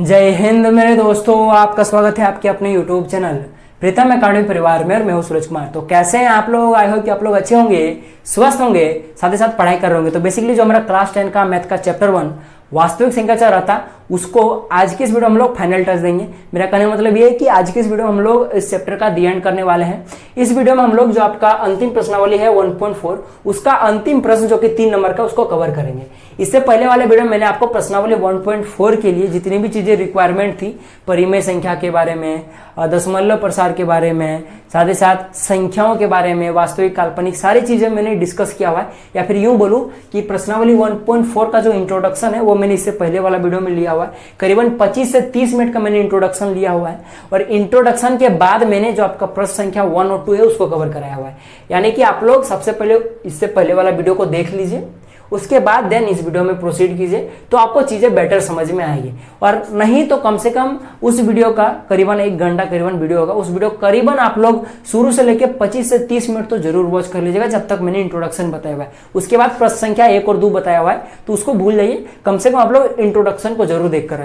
जय हिंद मेरे दोस्तों, आपका स्वागत है आपके अपने YouTube चैनल प्रीतम एकेडमी परिवार में। और मैं हूं सूरज कुमार। तो कैसे हैं आप लोग? आई होप कि आप लोग अच्छे होंगे, स्वस्थ होंगे, साथ ही साथ पढ़ाई कर रहे होंगे। तो बेसिकली जो हमारा क्लास 10 का मैथ का चैप्टर 1 वास्तविक संख्या चल रहा था, उसको आज की इस वीडियो हम लोग फाइनल टच देंगे। मेरा कहने का मतलब ये है कि आज की इस वीडियो में हम लोग इस चैप्टर का दी एंड करने वाले हैं। इस वीडियो में हम लोग जो आपका अंतिम प्रश्नावली है 1.4, उसका अंतिम प्रश्न जो कि 3 नंबर का, उसको कवर करेंगे। इससे पहले वाले वीडियो में मैंने आपको प्रश्नावली 1.4 के लिए जितनी भी चीजें रिक्वायरमेंट थी, परिमेय संख्या के बारे में, दशमलव प्रसार के बारे में, साथ ही साथ संख्याओं के बारे में, वास्तविक काल्पनिक, सारी चीजें मैंने डिस्कस किया हुआ है। या फिर यूं बोलूं कि प्रश्नावली 1.4 का जो इंट्रोडक्शन है वो मैंने इससे पहले वाला वीडियो में लिया हुआ है। करीबन 25 से 30 मिनट का मैंने इंट्रोडक्शन लिया हुआ है, और इंट्रोडक्शन के बाद मैंने जो आपका प्रश्न संख्या 1 और 2 है उसको कवर कराया हुआ है। यानी कि आप लोग सबसे पहले इससे पहले वाला वीडियो को देख लीजिए, उसके बाद देन इस वीडियो में प्रोसीड कीजिए, तो आपको चीजें बेटर समझ में आएगी। और नहीं तो कम से कम उस वीडियो का करीबन 1 घंटा करीबन वीडियो होगा, उस वीडियो करीबन आप लोग शुरू से लेकर 25 से 30 मिनट तो जरूर वॉच कर लीजिएगा, जब तक मैंने इंट्रोडक्शन बताया हुआ है। उसके बाद प्रश्न संख्या 1 और 2 बताया हुआ है, तो उसको भूल जाइए। कम से कम आप लोग इंट्रोडक्शन को जरूर देख कर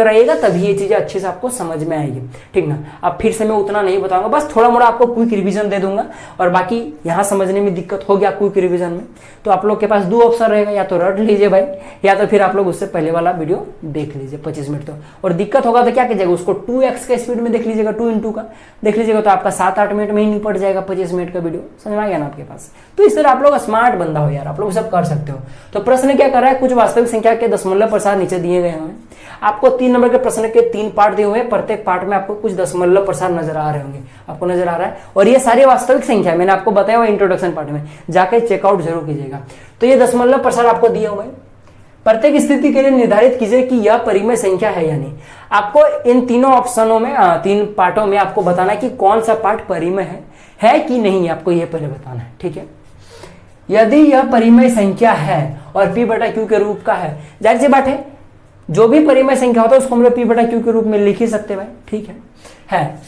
आइएगा, तभी ये चीजें अच्छे से आपको समझ में आएगी, ठीक ना। अब फिर से मैं उतना नहीं बताऊंगा, बस थोड़ा मोड़ा आपको क्विक रिवीजन दे दूंगा। और बाकी यहाँ समझने में दिक्कत हो गया क्विक रिवीजन में, तो आप लोग के पास 2 ऑप्शन रहेगा, या तो रट लीजिए भाई, या तो फिर आप लोग उससे पहले वाला वीडियो देख लीजिए 25 मिनट। तो और दिक्कत होगा तो क्या कीजिएगा, उसको 2x के स्पीड में देख लीजिएगा, 2x का देख लीजिएगा, तो आपका 7-8 मिनट में ही निपट जाएगा 25 मिनट का वीडियो। समझ में आ गया ना आपके पास? तो इस तरह आप लोग स्मार्ट बंदा हो यार, आप लोग सब कर सकते हो। तो प्रश्न क्या कर रहा है, कुछ वास्तविक संख्या के दशमलव प्रसार नीचे दिए गए हैं। आपको 3 नंबर के प्रश्न के 3 पार्ट दिए हुए हैं, प्रत्येक पार्ट में आपको कुछ दशमलव प्रसार नजर आ रहे होंगे, आपको नजर आ रहा है। और ये सारी वास्तविक संख्या मैंने आपको बताया हुआ इंट्रोडक्शन पार्ट में, जाके चेकआउट जरूर कीजिएगा। तो ये दशमलव प्रसार आपको दिए हुए हैं। प्रत्येक स्थिति के लिए निर्धारित कीजिए कि यह परिमेय संख्या है या नहीं। आपको इन तीनों ऑप्शनों में 3 पार्टों में आपको बताना है कि कौन सा पार्ट परिमेय है कि नहीं, आपको यह पहले बताना है, ठीक है। यदि यह परिमेय संख्या है और P/Q के रूप का है, जाहिर सी बात है जो भी परिमेय संख्या होता है उसको हम लोग P/Q के रूप में लिख ही सकते हैं भाई, ठीक है।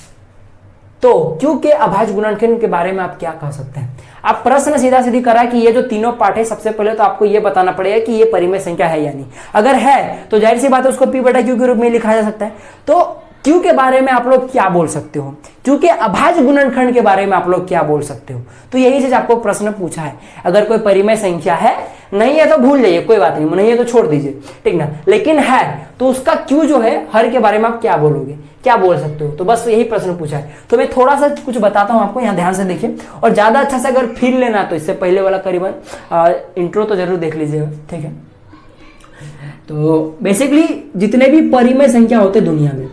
तो Q के अभाज्य गुणनखंड के बारे में आप क्या कह सकते हैं? आप प्रश्न सीधा सीधी करा कि ये जो तीनों पार्ट है, सबसे पहले तो आपको ये बताना पड़ेगा कि ये परिमेय संख्या है या नहीं। अगर है तो जाहिर सी बात है उसको P/Q के रूप में लिखा जा सकता है। तो Q के बारे में आप लोग क्या बोल सकते हो, Q के अभाज्य गुणनखंड के बारे में आप लोग क्या बोल सकते हो? तो यही चीज आपको प्रश्न पूछा है। अगर कोई परिमेय संख्या है, नहीं है तो भूल जाइए, कोई बात नहीं, नहीं है तो छोड़ दीजिए, ठीक ना। लेकिन है तो उसका Q जो है, हर के बारे में आप क्या बोलोगे, क्या बोल सकते हो? तो बस यही प्रश्न पूछा है। तो मैं थोड़ा सा कुछ बताता हूं आपको, यहाँ ध्यान से देखिए। और ज्यादा अच्छा से अगर फील लेना तो इससे पहले वाला करीबन इंट्रो तो जरूर देख लीजिएगा, ठीक है। तो बेसिकली जितने भी परिमेय संख्या होते दुनिया में,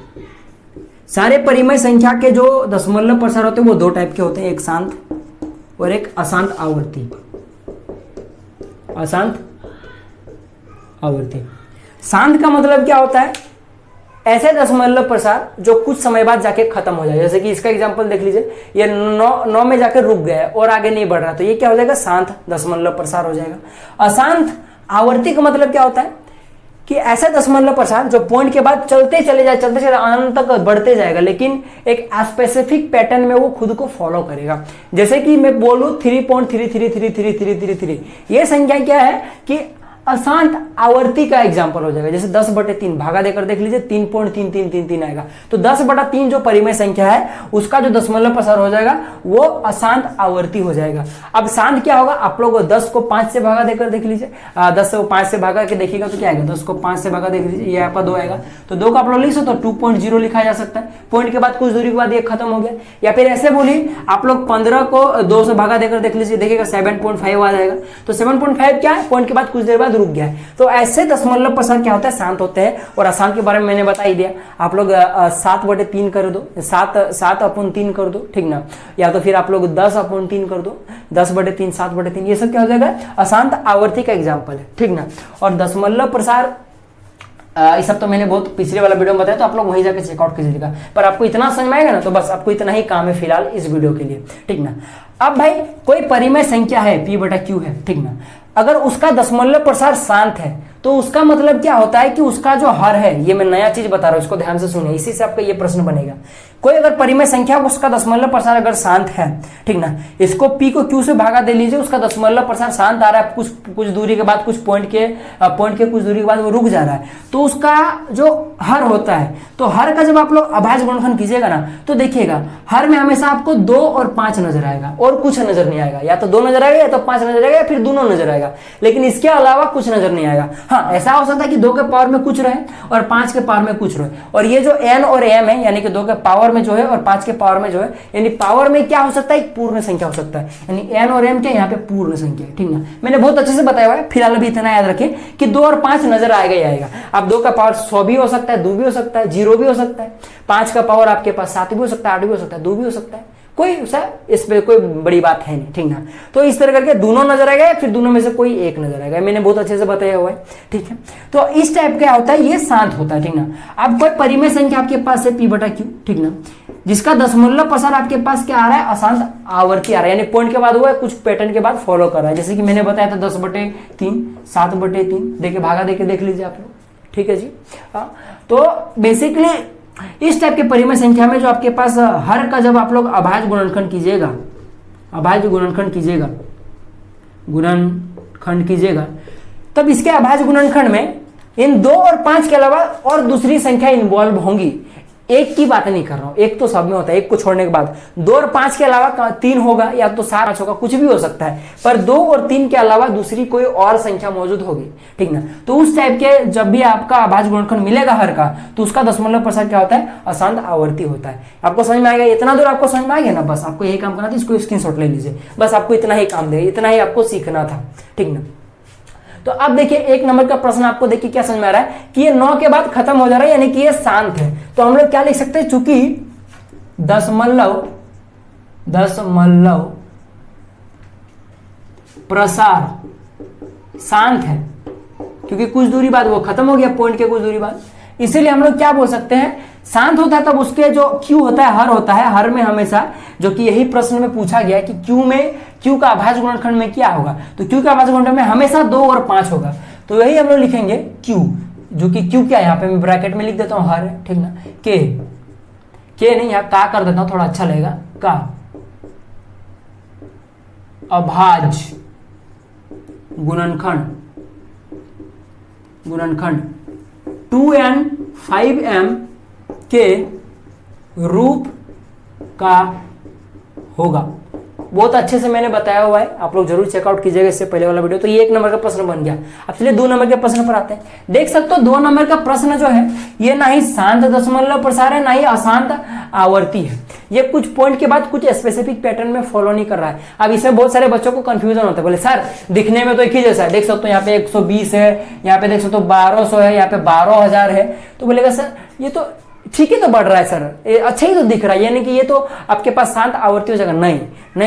सारे परिमेय संख्या के जो दशमलव प्रसार होते हैं वो 2 टाइप के होते हैं, एक शांत और एक अशांत आवर्ती। अशांत आवर्ती। शांत का मतलब क्या होता है? ऐसे दशमलव प्रसार जो कुछ समय बाद जाके खत्म हो जाए। जैसे कि इसका एग्जांपल देख लीजिए, ये 9 में जाकर रुक गया है और आगे नहीं बढ़ रहा, तो ये क्या हो जाएगा? शांत दशमलव प्रसार हो जाएगा। अशांत आवर्ती का मतलब क्या होता है कि ऐसा दशमलव प्रसार जो पॉइंट के बाद चलते चले अनंत तक बढ़ते जाएगा, लेकिन एक स्पेसिफिक पैटर्न में वो खुद को फॉलो करेगा। जैसे कि मैं बोलूं 3.3333333, ये संख्या क्या है कि अशांत आवर्ती का एग्जांपल हो जाएगा। जैसे 10/3 भागा देकर देख लीजिए, 3.3333 आएगा। तो 10/3 जो परिमेय संख्या है, उसका जो दशमलव प्रसार हो जाएगा वो अशांत आवर्ती हो जाएगा। अब शांत क्या होगा? आप लोग 10 को 5 से भागा देकर देख लीजिए, 10 को 5 से भागा के देखिएगा तो क्या आएगा? 10 को 5 से भागा देख लीजिए, ये आपका 2 आएगा। तो 2 का आप लोग लिख सकते हो 2.0 लिखा जा सकता है। पॉइंट के बाद कुछ दूरी के बाद ये खत्म हो गया। या फिर ऐसे बोलिए, आप लोग 15 को 2 से भागा देकर देख लीजिए, देखिएगा 7.5 आ जाएगा। तो 7.5 क्या है? पॉइंट के बाद कुछ देर बाद रुक गया है। तो ऐसे दशमलव प्रसार क्या होता है? शांत होते हैं। और अशांत के बारे में मैंने बता ही दिया। आप लोग 7/3 कर दो, 7/3 कर दो, ठीक ना। या तो फिर आप लोग 10/3 कर दो, 10/3, 7/3, ये सब क्या हो जाएगा? अशांत आवर्ती का एग्जाम्पल है, ठीक ना। और दशमलव प्रसार ये सब तो मैंने बहुत पिछले वाला वीडियो में बताया, तो आप लोग वहीं जाकर चेकआउट कीजिएगा। पर आपको इतना समझ में आएगा ना, तो बस आपको इतना ही काम है फिलहाल इस वीडियो के लिए, ठीक ना। अब भाई कोई परिमेय संख्या है, P/Q है, ठीक ना। अगर उसका दशमलव प्रसार शांत है तो उसका मतलब क्या होता है कि उसका जो हर है, ये मैं नया चीज बता रहा हूं, इसको ध्यान से सुनिए, इसी से आपका ये प्रश्न बनेगा। कोई अगर परिमेय संख्या उसका दशमलव प्रसार अगर शांत है, ठीक ना, इसको p को q से भागा दे लीजिए, उसका दशमलव प्रसार शांत आ रहा है, कुछ दूरी के बाद, कुछ पॉइंट के कुछ दूरी के बाद वो रुक जा रहा है, तो उसका जो हर होता है, तो हर का जब आप लोग अभाज्य गुणनखंड कीजिएगा ना, तो देखिएगा हर में हमेशा आपको 2 और 5 नजर आएगा और कुछ नजर नहीं आएगा, या तो 2 नजर आएगा या तो 5 नजर आएगा या फिर दोनों नजर आएगा, लेकिन इसके अलावा कुछ नजर नहीं आएगा। हाँ, ऐसा हो सकता है कि 2 के पावर में कुछ रहे और 5 के पावर में कुछ रहे, और ये जो n और m है, यानी कि 2 के पावर में जो है और 5 के पावर में जो है, यानी पावर में क्या हो सकता है, एक पूर्ण संख्या हो सकता है, यानी n और m क्या यहाँ पे पूर्ण संख्या है, ठीक ना। मैंने बहुत अच्छे से बताया हुआ है, फिलहाल अभी इतना याद रखें कि 2 और 5 नजर आएगा ही आएगा। अब 2 का पावर 100 भी हो सकता है, 2 भी हो सकता है, 0 भी हो सकता है, 5 का पावर आपके पास 7 भी हो सकता है, 8 भी हो सकता है, 2 भी हो सकता है, कोई इस पे कोई बड़ी बात है नहीं, ठीक ना। तो इस तरह करके दोनों नजर आएगा, फिर दोनों में से कोई एक नजर आएगा, मैंने बहुत अच्छे से बताया हुआ है, ठीक है। तो इस टाइप क्या होता है, ये शांत होता है, ठीक ना। अब कोई परिमेय संख्या आपके पास है p/q, ठीक ना, जिसका दशमलव प्रसार आपके पास क्या आ रहा है, अशांत आवर्ती आ रहा है, यानी पॉइंट के बाद हुआ कुछ पैटर्न के बाद फॉलो कर रहा है, जैसे कि मैंने बताया था 10/3, 7/3, देखे भागा देके देख लीजिए आप लोग, ठीक है जी। तो बेसिकली इस टाइप के परिमेय संख्या में जो आपके पास हर का जब आप लोग अभाज्य गुणनखंड कीजिएगा, तब इसके अभाज्य गुणनखंड में इन 2 और 5 के अलावा और दूसरी संख्या इन्वॉल्व होंगी। एक की बात नहीं कर रहा हूं, एक तो सब में होता है, एक को छोड़ने के बाद 2 और 5 के अलावा 3 होगा या तो 7 होगा, कुछ भी हो सकता है, पर 2 और 3 के अलावा दूसरी कोई और संख्या मौजूद होगी, ठीक ना। तो उस टाइप के जब भी आपका अभाज्य गुणनखंड मिलेगा हर का, तो उसका दशमलव प्रसार क्या होता है, अशांत आवर्ती होता है। आपको समझ में आएगा, इतना दूर आपको समझ में आ गया ना, बस आपको यही काम करना था, इसको स्क्रीनशॉट ले लीजिए, बस आपको इतना ही काम देगा, इतना ही आपको सीखना था, ठीक ना। तो अब देखिए 1 नंबर का प्रश्न आपको देखिए क्या समझ में आ रहा है कि ये 9 के बाद खत्म हो जा रहा है, यानी कि ये शांत है, तो हम लोग क्या लिख सकते हैं, चूंकि दशमलव प्रसार शांत है, क्योंकि कुछ दूरी बाद वो खत्म हो गया, पॉइंट के कुछ दूरी बाद, इसीलिए हम लोग क्या बोल सकते हैं, शांत होता है। तब उसके जो Q होता है, हर होता है, हर में हमेशा, जो कि यही प्रश्न में पूछा गया है कि Q का अभाज्य गुणनखंड में क्या होगा, तो Q का अभाज्य गुणनखंड में हमेशा 2 और 5 होगा, तो यही हम लोग लिखेंगे Q, जो कि Q क्या है, यहाँ पे मैं ब्रैकेट में लिख देता हूँ हर, ठीक ना, K नहीं, यहाँ का कर देता हूँ, थोड़ा अच्छा लगेगा, का अभाज्य गुणनखंड 2n 5m के रूप का होगा। बहुत अच्छे से मैंने बताया हुआ है, आप लोग जरूर चेकआउट कीजिएगा इससे पहले वाला वीडियो। तो ये 1 नंबर का प्रश्न बन गया। अब चलिए 2 नंबर के प्रश्न पर आते हैं। देख सकते हो 2 नंबर का प्रश्न जो है ये ना ही शांत दशमलव प्रसार है, ना ही अशांत आवर्ती है। ये कुछ पॉइंट के बाद कुछ स्पेसिफिक पैटर्न में फॉलो नहीं कर रहा है। अब इसमें बहुत सारे बच्चों को कंफ्यूजन होता है, बोले सर दिखने में तो एक ही जैसा है, देख सकते हो यहाँ पे 120 है, यहाँ पे देख सकते हो 1200 है, यहाँ पे 12,000 है, तो बोलेगा सर ये तो ठीक है, तो बढ़ रहा है सर, ये अच्छा ही तो दिख रहा है, यानी कि ये तो आपके पास शांत आवर्ती हो जाएगा। नहीं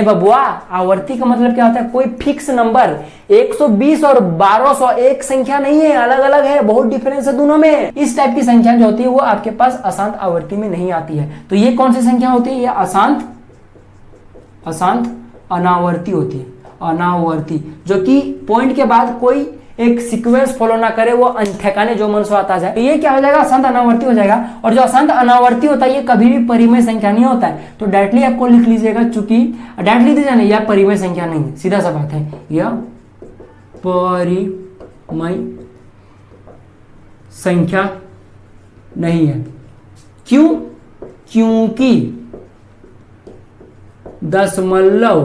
बबुआ, आवर्ती का मतलब क्या होता है, कोई फिक्स नंबर 120 और 1200 एक संख्या नहीं है, अलग अलग है, बहुत डिफरेंस है दोनों में। इस टाइप की संख्या जो होती है वो आपके पास अशांत आवर्ती में नहीं आती है। तो ये कौन सी संख्या होती है, ये अशांत अनावर्ती होती है, अनावर्ती, जो कि पॉइंट के बाद कोई एक सीक्वेंस फॉलो ना करे, वो ठिकाने जो मन से आता जाए, तो ये क्या हो जाएगा, अशांत अनावर्ती हो जाएगा। और जो अशांत अनावर्ती होता है ये कभी भी परिमेय संख्या नहीं होता है। तो डायरेक्टली आपको लिख लीजिएगा, चूंकि डायरेक्टली दीजिए ना, यह परिमेय संख्या नहीं है, सीधा सा बात है, यह परिमेय संख्या नहीं है। क्यों? क्योंकि दशमलव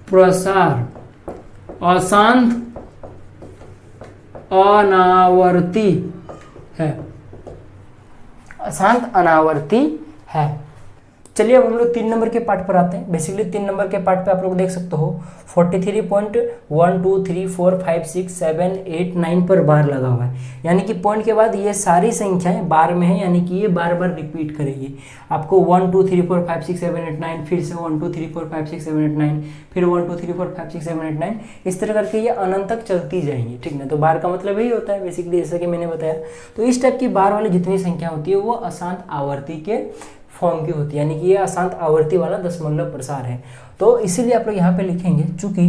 प्रसार अशांत अनावर्ती है, अशांत अनावर्ती है। चलिए अब हम लोग 3 नंबर के पार्ट पर आते हैं। बेसिकली 3 नंबर के पार्ट पे आप लोग देख सकते हो 43.1 2 3 4 5 6 7 8 9 पर बार लगा हुआ है, यानी कि पॉइंट के बाद ये सारी संख्याएं बार में है, यानी कि ये बार बार रिपीट करेगी। आपको 1 2 3 4 5 6 7 8 9, फिर से 1 2 3 4 5 6 7 8 9, फिर 1 2 3 4 5 6 7 8 9, इस तरह करके ये अनंत तक चलती जाएंगी, ठीक ना। तो बार का मतलब यही होता है बेसिकली, जैसा कि मैंने बताया। तो इस टाइप की बार वाली जितनी संख्या होती है वो अशांत आवर्ती के फॉर्म की होती है, यानी कि ये अशांत आवर्ती वाला दशमलव प्रसार है। तो इसीलिए आप लोग यहाँ पे लिखेंगे, चूंकि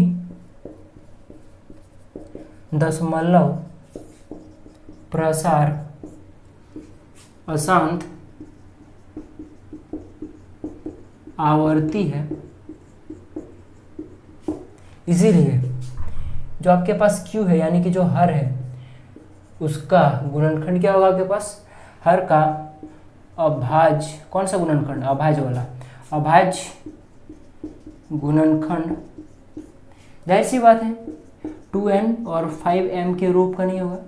दशमलव प्रसार अशांत आवर्ती है, इसीलिए जो आपके पास Q है यानी कि जो हर है उसका गुणनखंड क्या होगा आपके पास, हर का अभाज्य, कौन सा गुणनखंड, अभाज्य वाला, अभाज्य गुणनखंड जाहिर सी बात है 2n और 5m के रूप का नहीं होगा।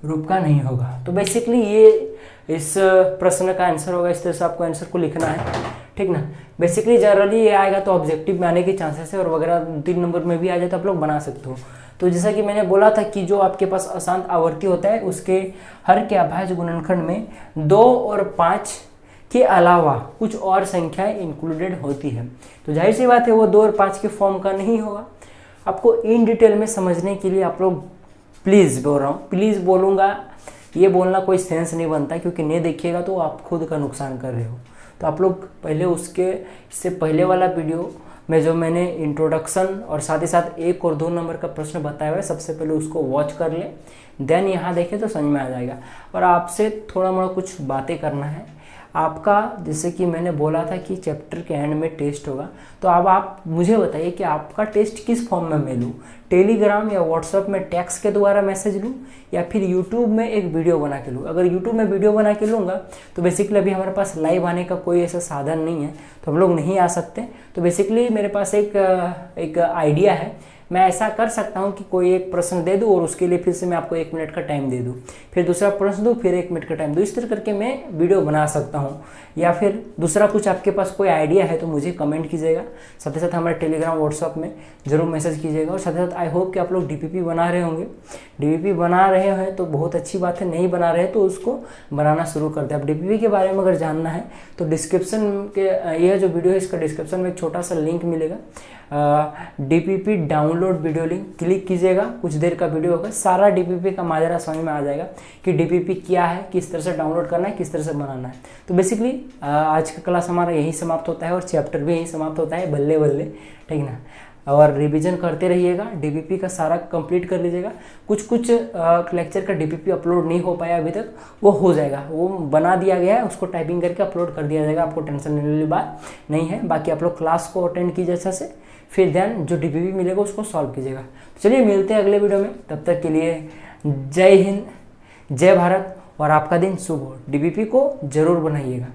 रूप का नहीं होगा। तो बेसिकली ये इस प्रश्न का आंसर होगा। इस तरह से आपको आंसर को लिखना है, ठीक ना। बेसिकली जनरली ये आएगा तो ऑब्जेक्टिव में आने के चांसेस है, और वगैरह 3 नंबर में भी आ जाए तो आप लोग बना सकते हो। तो जैसा कि मैंने बोला था कि जो आपके पास अशांत आवर्ती होता है उसके हर के अभाज्य गुणनखंड में 2 और 5 के अलावा कुछ और संख्याएं इंक्लूडेड होती है। तो जाहिर सी बात है वो 2 और 5 के फॉर्म का नहीं होगा। आपको इन डिटेल में समझने के लिए आप लोग प्लीज़ बोल रहा हूँ, प्लीज़ बोलूँगा, ये बोलना कोई सेंस नहीं बनता, क्योंकि नहीं देखिएगा तो आप खुद का नुकसान कर रहे हो। तो आप लोग पहले इससे पहले वाला वीडियो में जो मैंने इंट्रोडक्शन और साथ ही साथ 1 और 2 नंबर का प्रश्न बताया हुआ है, सबसे पहले उसको वॉच कर लें, देन यहाँ देखें तो समझ में आ जाएगा। और आपसे थोड़ा मोड़ा कुछ बातें करना है आपका, जैसे कि मैंने बोला था कि चैप्टर के एंड में टेस्ट होगा। तो अब आप मुझे बताइए कि आपका टेस्ट किस फॉर्म में मैं लूँ, टेलीग्राम या व्हाट्सएप में टेक्स्ट के द्वारा मैसेज लूँ, या फिर यूट्यूब में एक वीडियो बना के लूँ। अगर यूट्यूब में वीडियो बना के लूँगा तो बेसिकली अभी हमारे पास लाइव आने का कोई ऐसा साधन नहीं है, तो हम लोग नहीं आ सकते। तो बेसिकली मेरे पास एक आइडिया है, मैं ऐसा कर सकता हूं कि कोई एक प्रश्न दे दूं और उसके लिए फिर से मैं आपको 1 मिनट का टाइम दे दूं, फिर दूसरा प्रश्न दूं, फिर 1 मिनट का टाइम दूं। इस तरह करके मैं वीडियो बना सकता हूं। या फिर दूसरा कुछ आपके पास कोई आइडिया है तो मुझे कमेंट कीजिएगा, साथ ही साथ हमारे टेलीग्राम व्हाट्सअप में जरूर मैसेज कीजिएगा। और साथ ही साथ आई होप कि आप लोग डीपीपी बना रहे होंगे। डीपीपी बना रहे हैं तो बहुत अच्छी बात है, नहीं बना रहे तो उसको बनाना शुरू कर दें। अब डीपीपी के बारे में अगर जानना है तो डिस्क्रिप्शन के यह जो वीडियो है इसका डिस्क्रिप्शन में एक छोटा सा लिंक मिलेगा, DPP download video link, click कीजिएगा, कुछ देर का वीडियो होगा, सारा डीपीपी का माजरा समझ में आ जाएगा कि डीपीपी क्या है, किस तरह से डाउनलोड करना है, किस तरह से बनाना है। तो बेसिकली आज का क्लास हमारा यही समाप्त होता है और चैप्टर भी यही समाप्त होता है, बल्ले बल्ले, ठीक ना। और रिवीजन करते रहिएगा, डीपीपी का सारा कंप्लीट कर लीजिएगा। कुछ लेक्चर का डीपीपी अपलोड नहीं हो पाया अभी तक, वो हो जाएगा, वो बना दिया गया है, उसको टाइपिंग करके अपलोड कर दिया जाएगा, आपको टेंशन लेने वाली बात नहीं है। बाकी आप लोग क्लास को अटेंड कीजिए अच्छा से, फिर ध्यान जो डीपीपी मिलेगा उसको सॉल्व कीजिएगा। चलिए मिलते हैं अगले वीडियो में, तब तक के लिए जय हिंद, जय भारत और आपका दिन शुभ हो। डीपीपी को जरूर बनाइएगा।